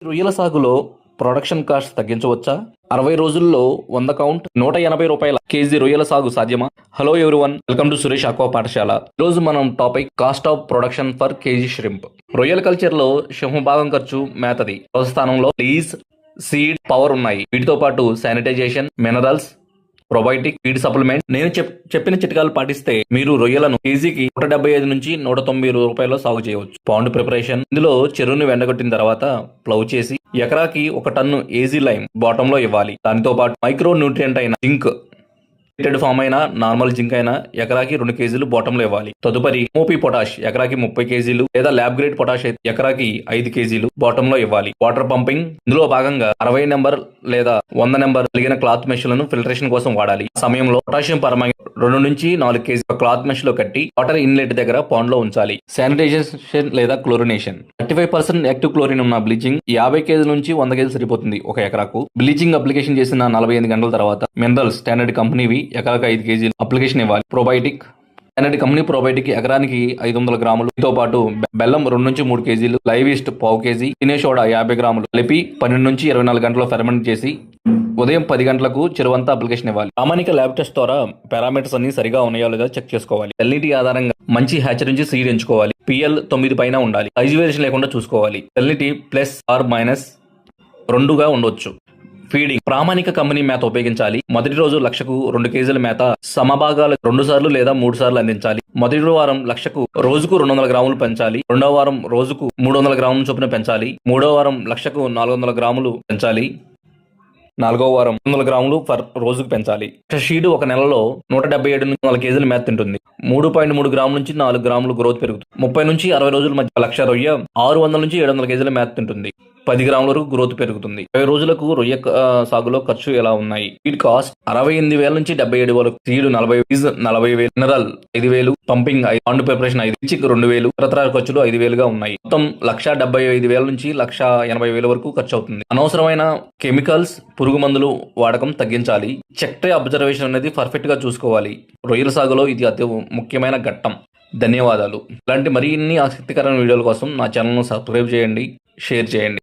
రొయ్యల సాగులో production cost తగ్గించవచ్చా? 60 రోజుల్లో 100 కౌంట్ ₹180 కేజీ రొయ్యల సాగు సాధ్యమా? Hello everyone, welcome to Suresh aqua పాఠశాల. ఈరోజు మనం topic cost of production for KG shrimp. రొయ్యల కల్చర్ లో సింహభాగం ఖర్చు మేతది. స్థానంలో లీజ్, సీడ్, పవర్ ఉన్నాయి. వీటితో పాటు sanitisation, minerals, probiotic, feed supplement. నేను చెప్పిన చిట్కాలు పాటిస్తే మీరు రొయ్యలను కేజీకి ₹175 నుంచి ₹190 సాగు చేయవచ్చు. పాండ్ ప్రిపరేషన్: ఇందులో చెరువును వెండగొట్టిన తర్వాత ప్లవ్ చేసి ఎకరాకి 1 టన్ను ఏజీ లైమ్ బాటమ్ లో ఇవ్వాలి. దానితో పాటు మైక్రో న్యూట్రియంట్ అయిన జింక్, ఫామ్ అయినా నార్మల్ జింక్ అయినా ఎకరాకి 2 కేజీలు బాటమ్ లో ఇవ్వాలి. తదుపరి మోపీ పొటాష్ ఎకరాకి 30 కేజీలు లేదా ల్యాబ్ గ్రేడ్ పొటాష్ అయితే ఎకరాకి 5 కేజీలు బాటమ్ లో ఇవ్వాలి. వాటర్ పంపింగ్: ఇందులో భాగంగా 60 నెంబర్ లేదా 100 నెంబర్ కలిగిన క్లాత్ మెష్ లను ఫిల్టరేషన్ కోసం వాడాలి. ఆ సమయంలో పొటాషియం పరమాంగనేట్ 2 నుంచి 4 కేజీ క్లాత్ మెష్ లో కట్టి వాటర్ ఇన్లెట్ దగ్గర పాండ్ లో ఉంచాలి. శానిటైజేషన్ లేదా క్లోరినేషన్: 35% యాక్టివ్ క్లోరిన్ ఉన్న బ్లీచింగ్ 50 కేజీల నుంచి 100 కేజీలు సరిపోతుంది ఒక ఎకరాకు. బ్లీచింగ్ అప్లికేషన్ చేసిన 48 గంటల తర్వాత మినరల్స్ స్టాండర్డ్ కంపెనీవి ఎకరాకి 5 కేజీలు అప్లికేషన్ ఇవ్వాలి. ప్రోబయోటిక్: స్టాండర్డ్ కంపెనీ ప్రోబయోటిక్ ఎకరానికి 500 గ్రాములు. దీంతో పాటు బెల్లం 2 నుంచి 3 కేజీలు, లైవ్ ఈస్ట్ పావు కేజీ, తినే సోడా 50 గ్రాములు కలిపి 12 నుంచి 24 గంటలు ఫెర్మెంట్ చేసి ఉదయం 10 గంటలకు చెరువంతా అప్లికేషన్ ఇవ్వాలి. ప్రామాణిక ల్యాబ్ టెస్ట్ ద్వారా పారామీటర్స్ అన్ని సరిగా ఉన్నాయో లేదా చెక్ చేసుకోవాలి. ఎల్ఈటి ఆధారంగా మంచి హ్యాచర్ నుంచి సీడ్ ఎంచుకోవాలి. పిఎల్ 9 పైన ఉండాలి. సైజ్ వేరియేషన్ లేకుండా చూసుకోవాలి. ఎల్ఈటి +/-2గా ఉండొచ్చు. ఫీడింగ్: ప్రామాణిక కంపెనీ మేత ఉపయోగించాలి. మొదటి రోజు లక్షకు 2 కేజీల మేత సమభాగాలు 2 సార్లు లేదా 3 సార్లు అందించాలి. మొదటి వారం లక్షకు రోజుకు 200 గ్రాములు పెంచాలి. రెండవ వారం రోజుకు 300 గ్రాముల చొప్పున పెంచాలి. మూడవ వారం లక్షకు 400 గ్రాములు పెంచాలి. 4వ వారం 200 గ్రాములు రోజుకు పెంచాలి. షీడ్ ఒక నెలలో 177 నుంచి 4 కేజీల మేత తింటుంది. 3.3 గ్రాముల నుంచి 4 గ్రాములు గ్రోత్ పెరుగుతుంది. 30 నుంచి 60 రోజుల మధ్య లక్ష రొయ్య 600 నుంచి 700 కేజీల మేత తింటుంది. 10 గ్రాముల వరకు గ్రోత్ పెరుగుతుంది. 20 రోజులకు రొయ్య సాగులో ఖర్చు ఎలా ఉన్నాయి? ఫీడ్ కాస్ట్ 68,000 నుంచి 77,000 వరకు, seed 40,000, 40,000, mineral 5,000, pumping, pond preparation 5, పిచిక్ 2,000, ఇతర ఖర్చులు 5,000గా ఉన్నాయి. మొత్తం 1,75,000 నుంచి 1,80,000 వరకు ఖర్చు అవుతుంది. అనవసరమైన కెమికల్స్, పురుగు మందులు వాడకం తగ్గించాలి. చెక్ ట్రే అబ్జర్వేషన్ అనేది పర్ఫెక్ట్ గా చూసుకోవాలి. రొయ్యల సాగులో ఇది అతి ముఖ్యమైన ఘట్టం. ధన్యవాదాలు. ఇలాంటి మరిన్ని ఆసక్తికరమైన వీడియోల కోసం నా ఛానల్ను సబ్స్క్రైబ్ చేయండి, షేర్ చేయండి.